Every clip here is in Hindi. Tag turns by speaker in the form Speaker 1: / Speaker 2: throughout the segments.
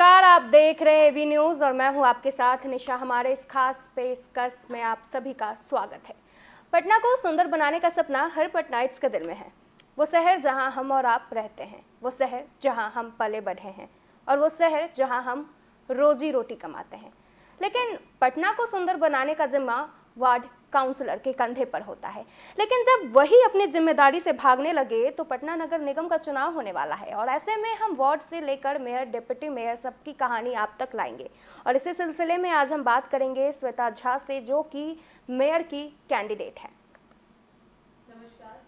Speaker 1: नमस्कार, आप देख रहे हैं एबी न्यूज और मैं हूं आपके साथ निशा। हमारे इस खास पेशकश में आप सभी का स्वागत है। पटना को सुंदर बनाने का सपना हर पटनाइट्स के दिल में है। वो शहर जहां हम और आप रहते हैं, वो शहर जहां हम पले बढ़े हैं और वो शहर जहां हम रोजी रोटी कमाते हैं। लेकिन पटना को सुंदर बनाने का जिम्मा वार्ड काउंसलर के कंधे पर होता है। लेकिन जब वही अपनी जिम्मेदारी से भागने लगे तो पटना नगर निगम का चुनाव होने वाला है और ऐसे में हम वार्ड से लेकर मेयर, डिप्टी मेयर सबकी कहानी आप तक लाएंगे। और इसी सिलसिले में आज हम बात करेंगे श्वेता झा से, जो कि मेयर की कैंडिडेट है। नमस्कार।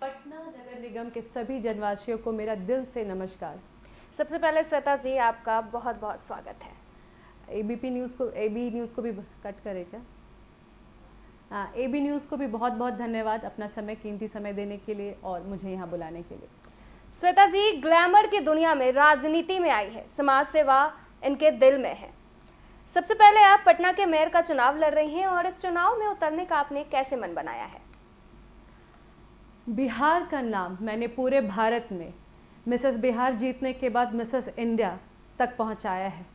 Speaker 2: पटना नगर निगम के सभी जनवासियों को मेरा दिल से नमस्कार।
Speaker 1: सबसे पहले श्वेता जी, आपका बहुत बहुत स्वागत है।
Speaker 2: एबी न्यूज़ को भी कट करे क्या? हाँ, एबी न्यूज़ को भी बहुत बहुत धन्यवाद अपना समय, कीमती समय देने के लिए और मुझे यहाँ बुलाने के लिए।
Speaker 1: श्वेता जी, ग्लैमर की दुनिया में राजनीति में आई है, समाज सेवा इनके दिल में है। सबसे पहले आप पटना के मेयर का चुनाव लड़ रही हैं और इस चुनाव में उतरने का आपने कैसे मन बनाया है?
Speaker 2: बिहार का नाम मैंने पूरे भारत में मिसेस बिहार जीतने के बाद मिसेस इंडिया तक पहुंचाया है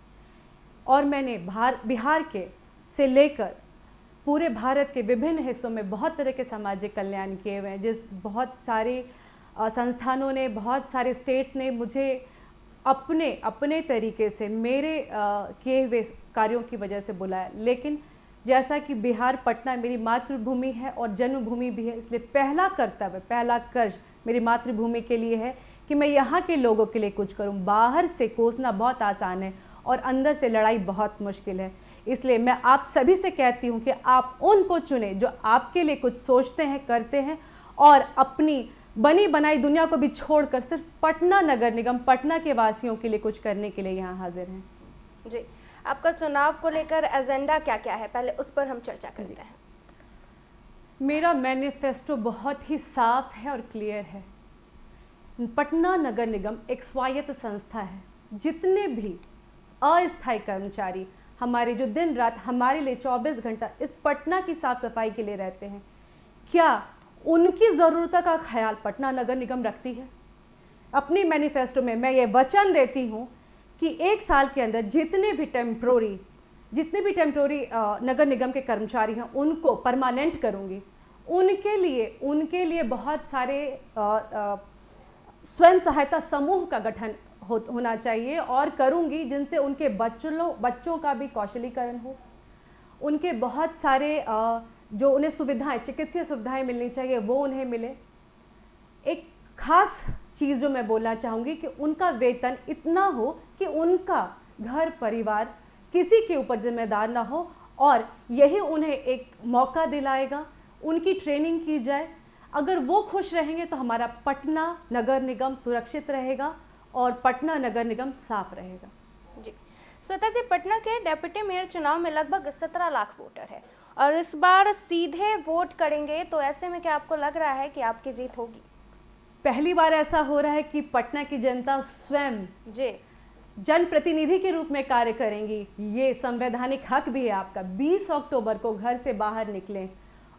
Speaker 2: और मैंने बिहार के से लेकर पूरे भारत के विभिन्न हिस्सों में बहुत तरह के सामाजिक कल्याण किए हुए हैं। बहुत सारे संस्थानों ने, बहुत सारे स्टेट्स ने मुझे अपने तरीके से मेरे किए हुए कार्यों की वजह से बुलाया। लेकिन जैसा कि बिहार, पटना मेरी मातृभूमि है और जन्मभूमि भी है, इसलिए पहला कर्तव्य, पहला कर्ज मेरी मातृभूमि के लिए है कि मैं यहाँ के लोगों के लिए कुछ करूँ। बाहर से कोसना बहुत आसान है और अंदर से लड़ाई बहुत मुश्किल है। इसलिए मैं आप सभी से कहती हूँ कि आप उनको चुने जो आपके लिए कुछ सोचते हैं, करते हैं और अपनी बनी बनाई दुनिया को भी छोड़कर सिर्फ पटना नगर निगम, पटना के वासियों के लिए कुछ करने के लिए यहाँ हाजिर हैं।
Speaker 1: जी, आपका चुनाव को लेकर एजेंडा क्या क्या है, पहले उस पर हम चर्चा करते हैं।
Speaker 2: मेरा मैनिफेस्टो बहुत ही साफ है और क्लियर है। पटना नगर निगम एक स्वायत्त संस्था है। जितने भी अस्थायी कर्मचारी हमारे जो दिन रात हमारे लिए 24 घंटा इस पटना की साफ सफाई के लिए रहते हैं, क्या उनकी ज़रूरतों का ख्याल पटना नगर निगम रखती है? अपनी मैनिफेस्टो में मैं ये वचन देती हूँ कि 1 साल के अंदर जितने भी टेम्प्रोरी नगर निगम के कर्मचारी हैं उनको परमानेंट करूँगी। उनके लिए बहुत सारे स्वयं सहायता समूह का गठन होना चाहिए और करूँगी, जिनसे उनके बच्चों का भी कौशलीकरण हो। उनके बहुत सारे जो उन्हें सुविधाएं, चिकित्सीय सुविधाएं मिलनी चाहिए, वो उन्हें मिले। एक खास चीज़ जो मैं बोलना चाहूँगी कि उनका वेतन इतना हो कि उनका घर परिवार किसी के ऊपर जिम्मेदार ना हो और यही उन्हें एक मौका दिलाएगा। उनकी ट्रेनिंग की जाए। अगर वो खुश रहेंगे तो हमारा पटना नगर निगम सुरक्षित रहेगा और पटना नगर निगम साफ रहेगा।
Speaker 1: जी श्वेता जी, पटना के डेप्यूटी मेयर चुनाव में लगभग 17 लाख वोटर है और इस बार सीधे वोट करेंगे, तो ऐसे में क्या आपको लग रहा है कि आपकी जीत होगी?
Speaker 2: पहली बार ऐसा हो रहा है कि पटना की जनता स्वयं जनप्रतिनिधि के रूप में कार्य करेंगी। ये संवैधानिक हक भी है आपका। 20 अक्टूबर को घर से बाहर निकलें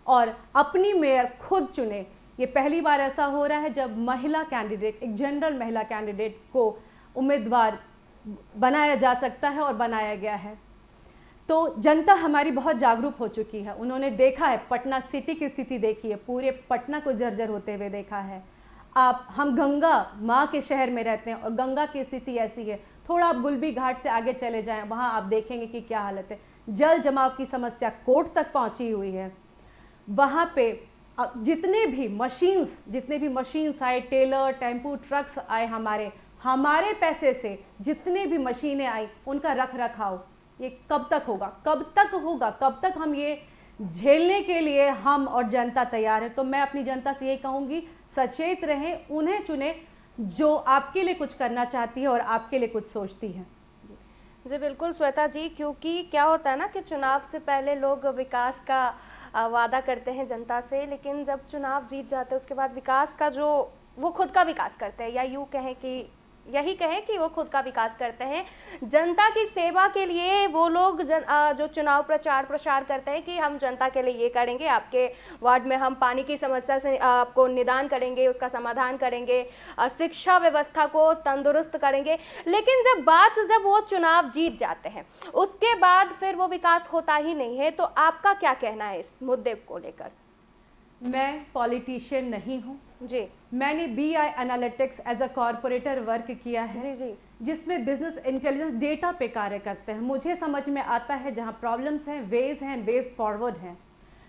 Speaker 2: और अपनी मेयर खुद चुने। ये पहली बार ऐसा हो रहा है जब महिला कैंडिडेट, एक जनरल महिला कैंडिडेट को उम्मीदवार बनाया जा सकता है और बनाया गया है। तो जनता हमारी बहुत जागरूक हो चुकी है। उन्होंने देखा है, पटना सिटी की स्थिति देखी है, पूरे पटना को जर्जर होते हुए देखा है। हम गंगा माँ के शहर में रहते हैं और गंगा की स्थिति ऐसी है। थोड़ा आप गुलबी घाट से आगे चले जाएं, वहाँ आप देखेंगे कि क्या हालत है। जल जमाव की समस्या कोर्ट तक पहुँची हुई है। वहाँ पे जितने भी मशीन्स आए, टेलर, टेम्पू, ट्रक्स आए, हमारे पैसे से जितने भी मशीनें आई, उनका रख रखाव ये कब तक होगा? कब तक हम ये झेलने के लिए हम और जनता तैयार है? तो मैं अपनी जनता से यही कहूँगी, सचेत रहें, उन्हें चुने जो आपके लिए कुछ करना चाहती है और आपके लिए कुछ सोचती है।
Speaker 1: जी बिल्कुल श्वेता जी, क्योंकि क्या होता है ना कि चुनाव से पहले लोग विकास का वादा करते हैं जनता से, लेकिन जब चुनाव जीत जाते हैं उसके बाद विकास का जो वो खुद का विकास करते हैं, या यूँ कहें कि यही कहें कि वो खुद का विकास करते हैं। जनता की सेवा के लिए वो लोग जो चुनाव प्रचार प्रसार करते हैं कि हम जनता के लिए ये करेंगे, आपके वार्ड में हम पानी की समस्या से आपको निदान करेंगे, उसका समाधान करेंगे, शिक्षा व्यवस्था को तंदुरुस्त करेंगे। लेकिन जब वो चुनाव जीत जाते हैं उसके बाद फिर वो विकास होता ही नहीं है। तो आपका क्या कहना है इस मुद्दे को लेकर?
Speaker 2: मैं पॉलिटिशियन नहीं हूँ
Speaker 1: जी।
Speaker 2: मैंने BI analytics as a corporator work किया है
Speaker 1: जी जी,
Speaker 2: जिसमें बिजनेस इंटेलिजेंस डेटा पे कार्य करते हैं। मुझे समझ में आता है जहाँ प्रॉब्लम्स हैं, वेज फॉरवर्ड हैं।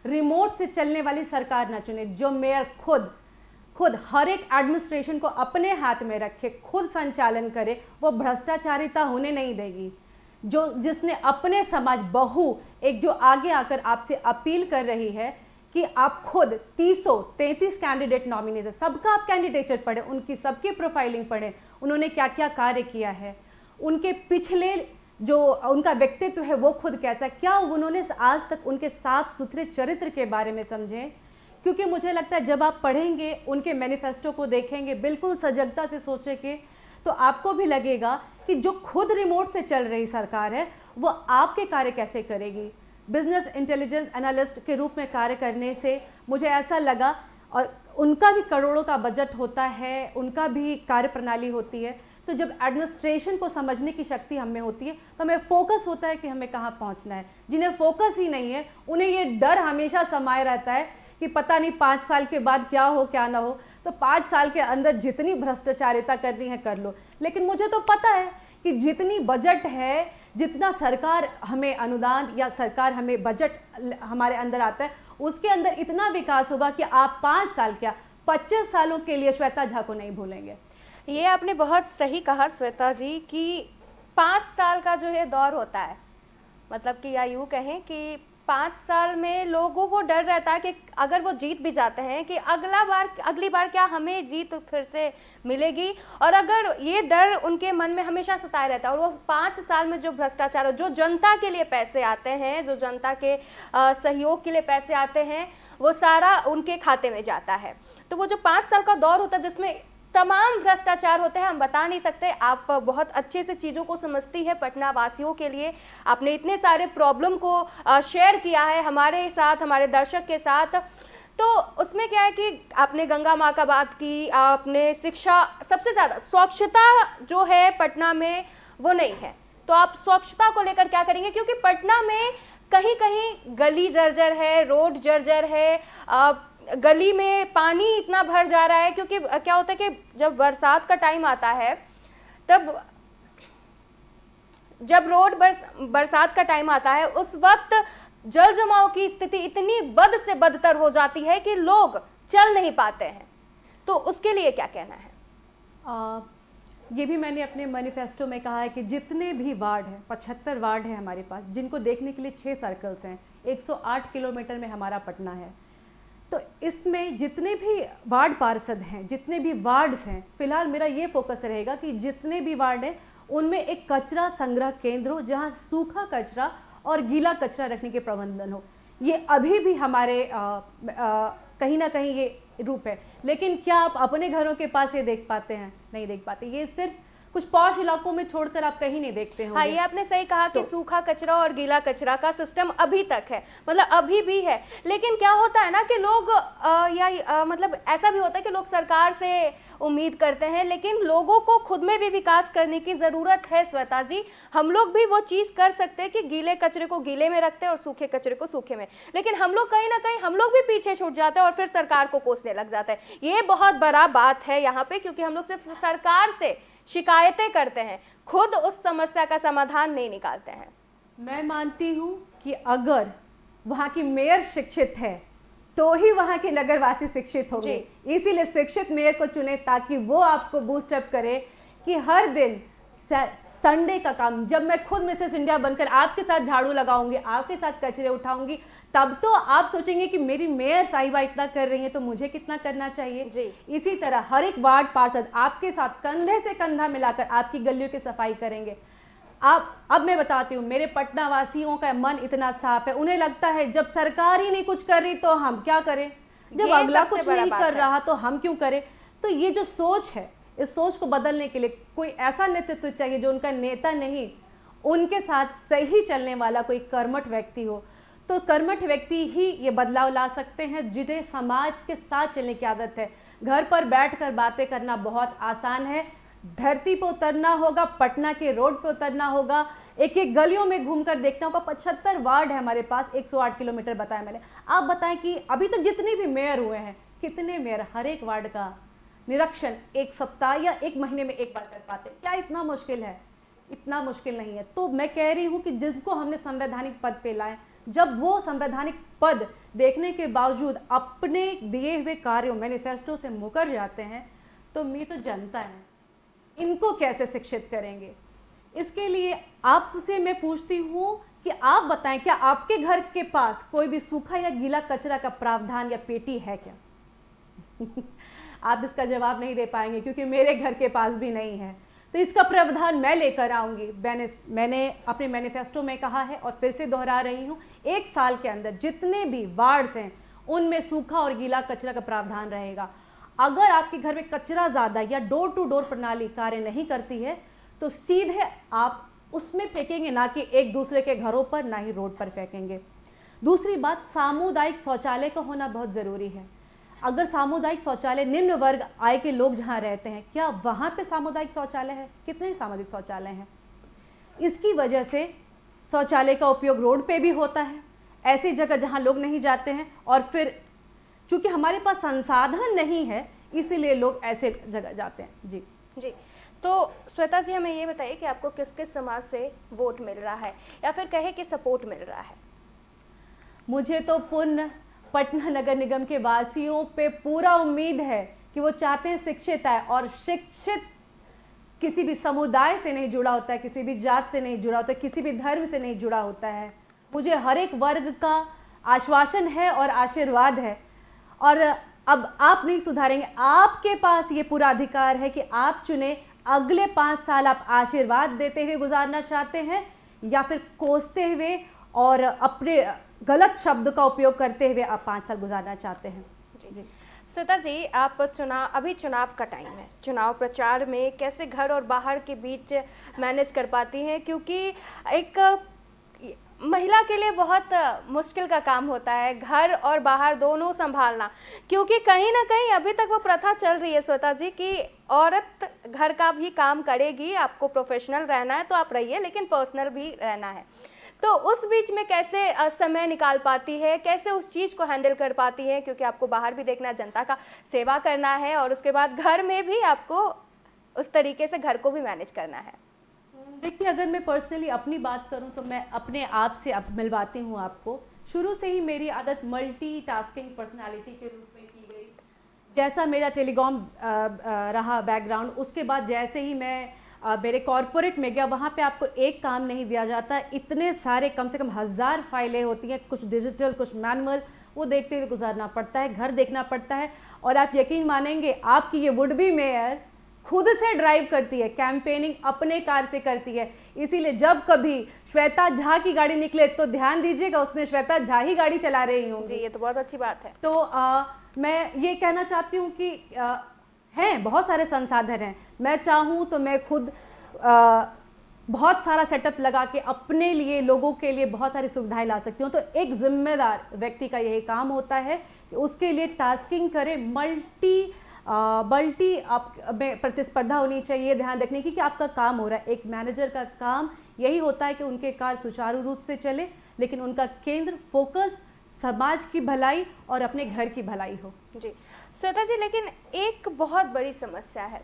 Speaker 2: रिमोट से चलने वाली सरकार ना चुने, जो मेयर खुद हर एक एडमिनिस्ट्रेशन को अपने हाथ में रखे, खुद संचालन करे, वो भ्रष्टाचारिता होने नहीं देगी। जिसने अपने समाज बहू एक जो आगे आकर आपसे अपील कर रही है कि आप खुद 333 कैंडिडेट नॉमिनीज है, सबका आप कैंडिडेचर पढ़े, उनकी सबकी प्रोफाइलिंग पढ़े, उन्होंने क्या क्या कार्य किया है, उनके पिछले जो उनका व्यक्तित्व है वो खुद कैसा है, क्या उन्होंने आज तक उनके साफ सुथरे चरित्र के बारे में समझें। क्योंकि मुझे लगता है जब आप पढ़ेंगे, उनके मैनिफेस्टो को देखेंगे, बिल्कुल सजगता से सोचेंगे, तो आपको भी लगेगा कि जो खुद रिमोट से चल रही सरकार है वो आपके कार्य कैसे करेगी। बिजनेस इंटेलिजेंस एनालिस्ट के रूप में कार्य करने से मुझे ऐसा लगा, और उनका भी करोड़ों का बजट होता है, उनका भी कार्य प्रणाली होती है, तो जब एडमिनिस्ट्रेशन को समझने की शक्ति हमें होती है तो हमें फोकस होता है कि हमें कहाँ पहुँचना है। जिन्हें फोकस ही नहीं है उन्हें ये डर हमेशा समाये रहता है कि पता नहीं 5 साल के बाद क्या हो क्या ना हो, तो 5 साल के अंदर जितनी भ्रष्टाचारिता करनी है कर लो। लेकिन मुझे तो पता है कि जितनी बजट है, जितना सरकार हमें अनुदान या सरकार हमें बजट हमारे अंदर आता है, उसके अंदर इतना विकास होगा कि आप 5 साल क्या 25 सालों के लिए श्वेता झा को नहीं भूलेंगे।
Speaker 1: ये आपने बहुत सही कहा श्वेता जी कि 5 साल का जो है दौर होता है, मतलब कि या यूँ कहें कि 5 साल में लोगों को डर रहता है कि अगर वो जीत भी जाते हैं कि अगली बार क्या हमें जीत फिर से मिलेगी, और अगर ये डर उनके मन में हमेशा सताए रहता है। और वो 5 साल में जो भ्रष्टाचार, जो जनता के लिए पैसे आते हैं, जो जनता के सहयोग के लिए पैसे आते हैं, वो सारा उनके खाते में जाता है। तो वो जो 5 साल का दौर होता है जिसमें तमाम भ्रष्टाचार होते हैं, हम बता नहीं सकते। आप बहुत अच्छे से चीज़ों को समझती है पटना वासियों के लिए। आपने इतने सारे प्रॉब्लम को शेयर किया है हमारे साथ, हमारे दर्शक के साथ। तो उसमें क्या है कि आपने गंगा माँ का बात की, आपने शिक्षा, सबसे ज़्यादा स्वच्छता जो है पटना में वो नहीं है। तो आप स्वच्छता को लेकर क्या करेंगे? क्योंकि पटना में कहीं कहीं गली जर्जर है, रोड जर्जर है, गली में पानी इतना भर जा रहा है। क्योंकि क्या होता है कि जब बरसात का टाइम आता है, तब जब बरसात का टाइम आता है उस वक्त जल जमाव की स्थिति इतनी बद से बदतर हो जाती है कि लोग चल नहीं पाते हैं। तो उसके लिए क्या कहना है?
Speaker 2: ये भी मैंने अपने मैनिफेस्टो में कहा है कि जितने भी वार्ड हैं, 75 वार्ड हैं हमारे पास, जिनको देखने के लिए 6 सर्कल्स हैं, 108 किलोमीटर में हमारा पटना है। तो इसमें जितने भी वार्ड पार्षद हैं, जितने भी वार्ड्स हैं, फिलहाल मेरा ये फोकस रहेगा कि जितने भी वार्ड हैं उनमें एक कचरा संग्रह केंद्र हो, जहां सूखा कचरा और गीला कचरा रखने के प्रबंधन हो। ये अभी भी हमारे कहीं ना कहीं ये रूप है, लेकिन क्या आप अपने घरों के पास ये देख पाते हैं? नहीं देख पाते। ये सिर्फ कुछ पॉश इलाकों में छोड़कर आप कहीं नहीं देखते होंगे।
Speaker 1: हाँ, ये आपने सही कहा कि सूखा कचरा और गीला कचरा का सिस्टम अभी तक है, मतलब अभी भी है। लेकिन क्या होता है ना कि लोग मतलब ऐसा भी होता है कि लोग सरकार से उम्मीद करते हैं, लेकिन लोगों को खुद में भी विकास करने की जरूरत है श्वेता जी। हम लोग भी वो चीज कर सकते हैं कि गीले कचरे को गीले में रखते हैं और सूखे कचरे को सूखे में, लेकिन हम लोग कहीं ना कहीं हम लोग भी पीछे छूट जाते हैं और फिर सरकार को कोसने लग जाते हैं। ये बहुत बड़ा बात है यहाँ पे, क्योंकि हम लोग सिर्फ सरकार से शिकायतें करते हैं, खुद उस समस्या का समाधान नहीं निकालते हैं।
Speaker 2: मैं मानती हूँ कि अगर वहाँ की मेयर शिक्षित है तो ही वहाँ के नगरवासी शिक्षित होंगे। इसीलिए शिक्षित मेयर को चुने ताकि वो आपको बूस्ट अप करे कि हर दिन संडे का काम, जब मैं खुद मिसेस इंडिया बनकर आपके साथ झाड़ू लगाऊंगी, आपके साथ कचरे उठाऊंगी, तब तो आप सोचेंगे कि मेरी मेयर साहिबा इतना कर रही है तो मुझे कितना करना चाहिए जी। इसी तरह हर एक वार्ड पार्षद आपके साथ कंधे से कंधा मिलाकर आपकी गलियों की सफाई करेंगे। अब मैं बताती हूँ, मेरे पटना वासियों का मन इतना साफ है, उन्हें लगता है जब सरकार ही नहीं कुछ कर रही तो हम क्या करें, जब अगला कुछ नहीं कर रहा तो हम क्यों करें। तो ये जो सोच है, इस सोच को बदलने के लिए कोई ऐसा नेतृत्व चाहिए जो उनका नेता नहीं, उनके साथ सही चलने वाला कोई कर्मठ व्यक्ति हो। तो कर्मठ व्यक्ति ही ये बदलाव ला सकते हैं, जिन्हें समाज के साथ चलने की आदत है। घर पर बैठकर बातें करना बहुत आसान है, धरती पर उतरना होगा, पटना के रोड पे उतरना होगा, एक एक गलियों में घूमकर देखना होगा। 75 वार्ड है हमारे पास, 108 किलोमीटर बताया मैंने। आप बताएं कि अभी तक जितने भी मेयर हुए हैं, कितने मेयर हर एक वार्ड का निरीक्षण एक सप्ताह या एक महीने में एक बार कर पाते? क्या इतना मुश्किल है? इतना मुश्किल नहीं है। तो मैं कह रही हूँ कि जिनको हमने संवैधानिक पद पे लाए, जब वो संवैधानिक पद देखने के बावजूद अपने दिए हुए कार्यों मैनिफेस्टो से मुकर जाते हैं, तो मैं तो जनता है, इनको कैसे शिक्षित करेंगे? इसके लिए आपसे मैं पूछती हूँ कि आप बताएं, क्या आपके घर के पास कोई भी सूखा या गीला कचरा का प्रावधान या पेटी है क्या? आप इसका जवाब नहीं दे पाएंगे क्योंकि मेरे घर के पास भी नहीं है। तो इसका प्रावधान मैं लेकर आऊंगी। मैंने अपने मैनिफेस्टो में कहा है और फिर से दोहरा रही हूँ, 1 साल के अंदर जितने भी वार्ड्स हैं उनमें सूखा और गीला कचरा का प्रावधान रहेगा। अगर आपके घर में कचरा ज़्यादा या डोर टू डोर प्रणाली कार्य नहीं करती है तो सीधे आप उसमें फेंकेंगे, ना कि एक दूसरे के घरों पर, ना ही रोड पर फेंकेंगे। दूसरी बात, सामुदायिक शौचालय का होना बहुत ज़रूरी है। अगर सामुदायिक शौचालय, निम्न वर्ग आय के लोग जहाँ रहते हैं, क्या वहाँ पे सामुदायिक शौचालय है? कितने सामुदायिक शौचालय हैं? इसकी वजह से शौचालय का उपयोग रोड पे भी होता है, ऐसी जगह जहाँ लोग नहीं जाते हैं, और फिर चूंकि हमारे पास संसाधन नहीं है इसीलिए लोग ऐसे जगह जाते हैं। जी
Speaker 1: जी। तो श्वेता जी, हमें ये बताइए कि आपको किस किस समाज से वोट मिल रहा है या फिर कहे कि सपोर्ट मिल रहा है?
Speaker 2: मुझे तो पूर्ण पटना नगर निगम के वासियों पे पूरा उम्मीद है कि वो चाहते हैं शिक्षित आए, और शिक्षित किसी भी समुदाय से नहीं जुड़ा होता है, किसी भी जात से नहीं जुड़ा होता है, किसी भी धर्म से नहीं जुड़ा होता है। मुझे हर एक वर्ग का आश्वासन है और आशीर्वाद है, और अब आप नहीं सुधारेंगे। आपके पास ये पूरा अधिकार है कि आप चुने अगले 5 साल आप आशीर्वाद देते हुए गुजारना चाहते हैं या फिर कोसते हुए और अपने गलत शब्द का उपयोग करते हुए आप 5 साल गुजारना चाहते हैं।
Speaker 1: जी। श्वेता जी, आप अभी चुनाव का टाइम है, चुनाव प्रचार में कैसे घर और बाहर के बीच मैनेज कर पाती हैं? क्योंकि एक महिला के लिए बहुत मुश्किल का काम होता है घर और बाहर दोनों संभालना, क्योंकि कहीं ना कहीं अभी तक वो प्रथा चल रही है श्वेता जी कि औरत घर का भी काम करेगी, आपको प्रोफेशनल रहना है तो आप रहिए, लेकिन पर्सनल भी रहना है। तो उस बीच में कैसे समय निकाल पाती है, कैसे उस चीज़ को हैंडल कर पाती है? क्योंकि आपको बाहर भी देखना है, जनता का सेवा करना है, और उसके बाद घर में भी आपको उस तरीके से घर को भी मैनेज करना है।
Speaker 2: देखिए, अगर मैं पर्सनली अपनी बात करूं तो मैं अपने आप से मिलवाती हूं आपको। शुरू से ही मेरी आदत मल्टीटास्किंग पर्सनालिटी के रूप में की गई। जैसा मेरा टेलीकॉम रहा बैकग्राउंड, उसके बाद जैसे ही मैं मेरे कॉरपोरेट में गया, वहाँ पे आपको एक काम नहीं दिया जाता, इतने सारे कम से कम 1000 फाइलें होती हैं, कुछ डिजिटल कुछ मैनुअल, वो देखते हुए गुजारना पड़ता है, घर देखना पड़ता है। और आप यकीन मानेंगे, आपकी ये वुड बी मेयर खुद से ड्राइव करती है, कैंपेनिंग अपने कार से करती है। इसीलिए जब कभी श्वेता झा की गाड़ी निकले तो ध्यान दीजिएगा उसमें श्वेता झा ही गाड़ी चला रही हूँ।
Speaker 1: जी, ये तो बहुत अच्छी बात है।
Speaker 2: तो मैं ये कहना चाहती हूँ कि हैं बहुत सारे संसाधन हैं, मैं चाहूँ तो मैं खुद बहुत सारा सेटअप लगा के अपने लिए, लोगों के लिए बहुत सारी सुविधाएं ला सकती हूँ। तो एक जिम्मेदार व्यक्ति का यही काम होता है कि उसके लिए टास्किंग करे, मल्टी आप में प्रतिस्पर्धा होनी चाहिए, ध्यान रखने की कि आपका काम हो रहा है। एक मैनेजर का काम यही होता है कि उनके कार्य सुचारू रूप से चले, लेकिन उनका केंद्र फोकस समाज की भलाई और अपने घर की भलाई हो। जी
Speaker 1: श्वेता जी, लेकिन एक बहुत बड़ी समस्या है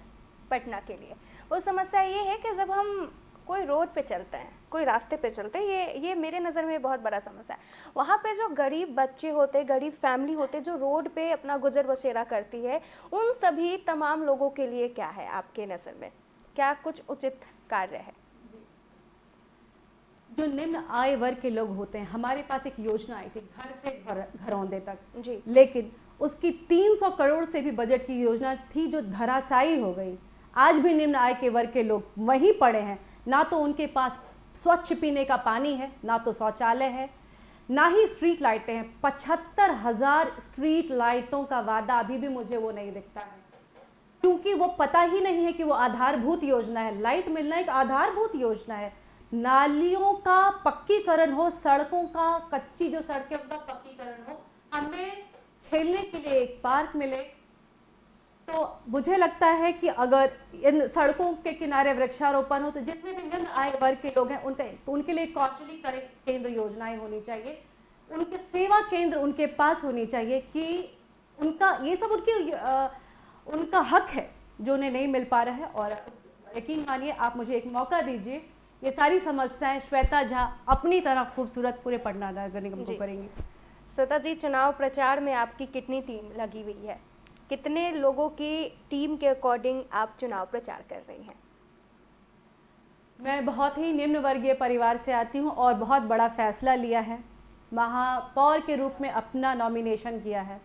Speaker 1: पटना के लिए। वो समस्या ये है कि जब हम कोई रोड पे चलते हैं, कोई रास्ते पे चलते हैं, ये मेरे नज़र में बहुत बड़ा समस्या है। वहाँ पे जो गरीब बच्चे होते, गरीब फैमिली होते, जो रोड पे अपना गुजर बसेरा करती है, उन सभी तमाम लोगों के लिए क्या है आपके नज़र में? क्या कुछ उचित कार्य है?
Speaker 2: जो निम्न आय वर्ग के लोग होते हैं, हमारे पास एक योजना आई थी घर से घरौंदे तक
Speaker 1: जी,
Speaker 2: लेकिन उसकी 300 करोड़ से भी बजट की योजना थी जो धराशायी हो गई। आज भी निम्न आय के वर्ग के लोग वहीं पड़े हैं, ना तो उनके पास स्वच्छ पीने का पानी है, ना तो शौचालय है, ना ही स्ट्रीट लाइटें हैं। 75,000 स्ट्रीट लाइटों का वादा अभी भी मुझे वो नहीं दिखता है, क्योंकि वो पता ही नहीं है कि वो आधारभूत योजना है। लाइट मिलना एक आधारभूत योजना है। नालियों का पक्कीकरण हो, सड़कों का, कच्ची जो सड़कें उनका पक्कीकरण हो, हमें खेलने के लिए एक पार्क मिले। तो मुझे लगता है कि अगर इन सड़कों के किनारे वृक्षारोपण हो तो जितने भी निम्न आय वर्ग के लोग हैं उनके लिए कौशलीकरण केंद्र योजनाएं होनी चाहिए, उनके सेवा केंद्र उनके पास होनी चाहिए कि उनका ये सब उनका हक है जो उन्हें नहीं मिल पा रहा है। और यकीन मानिए, आप मुझे एक मौका दीजिए, ये सारी समस्याएं श्वेता झा अपनी तरह खूबसूरत पूरे पटना नगर निगम को करेंगी।
Speaker 1: श्वेता जी, चुनाव प्रचार में आपकी कितनी टीम लगी हुई है? कितने लोगों की टीम के अकॉर्डिंग आप चुनाव प्रचार कर रही हैं?
Speaker 2: मैं बहुत ही निम्न वर्गीय परिवार से आती हूं और बहुत बड़ा फैसला लिया है, महापौर के रूप में अपना नॉमिनेशन किया है।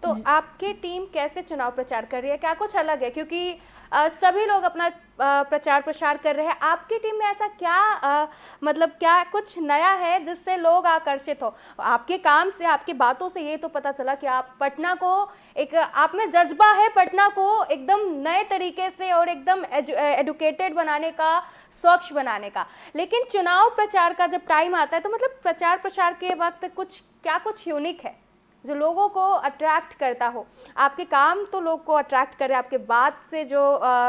Speaker 1: तो आपकी टीम कैसे चुनाव प्रचार कर रही है? क्या कुछ अलग है? क्योंकि सभी लोग अपना प्रचार प्रसार कर रहे हैं, आपकी टीम में ऐसा क्या मतलब क्या कुछ नया है जिससे लोग आकर्षित हो? आपके काम से, आपकी बातों से ये तो पता चला कि आप पटना को एक, आप में जज्बा है पटना को एकदम नए तरीके से और एकदम एडुकेटेड बनाने का, स्वच्छ बनाने का। लेकिन चुनाव प्रचार का जब टाइम आता है तो मतलब प्रचार प्रसार के वक्त कुछ यूनिक है जो लोगों को अट्रैक्ट करता हो? आपके काम तो लोग को अट्रैक्ट कर रहे हैं, आपके बात से जो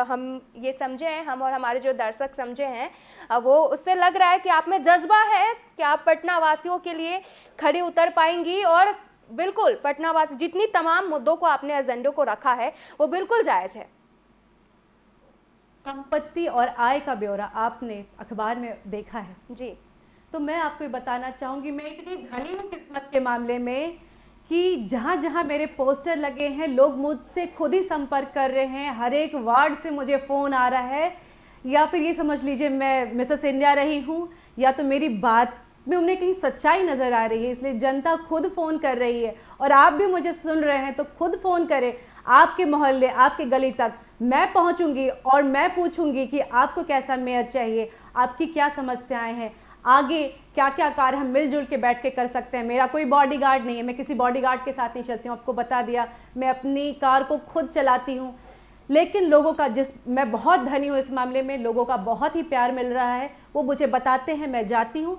Speaker 1: हम ये समझे हैं, हम और हमारे जो दर्शक समझे हैं, वो उससे लग रहा है कि आप में जज्बा है कि आप पटना वासियों के लिए खड़ी उतर पाएंगी। और बिल्कुल पटना वासी, जितनी तमाम मुद्दों को आपने एजेंडे को रखा है वो बिल्कुल जायज है।
Speaker 2: संपत्ति और आय का ब्यौरा आपने अखबार में देखा है
Speaker 1: जी।
Speaker 2: तो मैं आपको बताना चाहूंगी, मैं इतनी धनी हूँ किस्मत के मामले में कि जहाँ जहाँ मेरे पोस्टर लगे हैं लोग मुझसे खुद ही संपर्क कर रहे हैं। हर एक वार्ड से मुझे फ़ोन आ रहा है, या फिर ये समझ लीजिए मैं मिसेस इंडिया रही हूँ, या तो मेरी बात में उन्हें कहीं सच्चाई नज़र आ रही है, इसलिए जनता खुद फ़ोन कर रही है। और आप भी मुझे सुन रहे हैं तो खुद फ़ोन करें, आपके मोहल्ले, आपके गली तक मैं पहुँचूँगी और मैं पूछूँगी कि आपको कैसा मेयर चाहिए, आपकी क्या समस्याएँ हैं, आगे क्या क्या कार्य हम मिलजुल के बैठ के कर सकते हैं। मेरा कोई बॉडीगार्ड नहीं है, मैं किसी बॉडीगार्ड के साथ नहीं चलती हूँ, आपको बता दिया, मैं अपनी कार को खुद चलाती हूँ। लेकिन लोगों का मैं बहुत धनी हूँ इस मामले में, लोगों का बहुत ही प्यार मिल रहा है, वो मुझे बताते हैं, मैं जाती हूँ।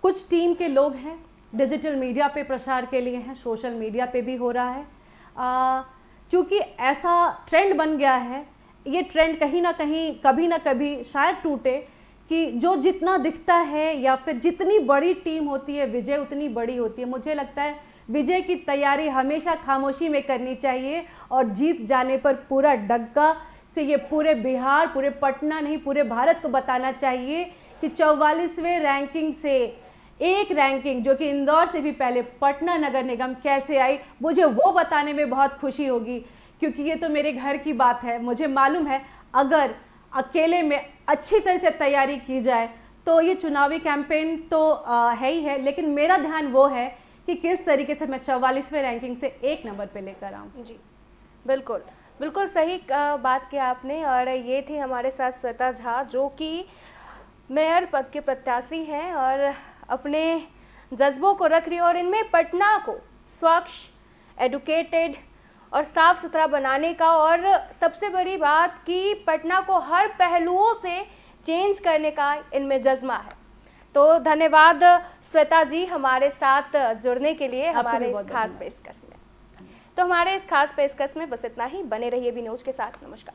Speaker 2: कुछ टीम के लोग हैं डिजिटल मीडिया पे प्रसार के लिए हैं, सोशल मीडिया पे भी हो रहा है। चूँकि ऐसा ट्रेंड बन गया है, ये ट्रेंड कहीं ना कहीं कभी ना कभी शायद टूटे कि जो जितना दिखता है या फिर जितनी बड़ी टीम होती है विजय उतनी बड़ी होती है। मुझे लगता है विजय की तैयारी हमेशा खामोशी में करनी चाहिए और जीत जाने पर पूरा डग्गा से ये पूरे बिहार, पूरे पटना नहीं पूरे भारत को बताना चाहिए कि 44वें रैंकिंग से एक रैंकिंग जो कि इंदौर से भी पहले पटना नगर निगम कैसे आई, मुझे वो बताने में बहुत खुशी होगी, क्योंकि ये तो मेरे घर की बात है। मुझे मालूम है अगर अकेले में अच्छी तरह से तैयारी की जाए तो ये चुनावी कैंपेन तो है ही है, लेकिन मेरा ध्यान वो है कि किस तरीके से मैं 44वें रैंकिंग से 1 नंबर पे लेकर आऊँ।
Speaker 1: जी बिल्कुल, बिल्कुल सही बात की आपने। और ये थी हमारे साथ श्वेता झा जो कि मेयर पद के प्रत्याशी हैं और अपने जज्बों को रख रही है और इनमें पटना को स्वच्छ, एडुकेटेड और साफ सुथरा बनाने का, और सबसे बड़ी बात कि पटना को हर पहलुओं से चेंज करने का इनमें जज्बा है। तो धन्यवाद श्वेता जी हमारे साथ जुड़ने के लिए हमारे इस खास पेशकश में। तो हमारे इस खास पेशकश में बस इतना ही। बने रहिए बी न्यूज़ के साथ। नमस्कार।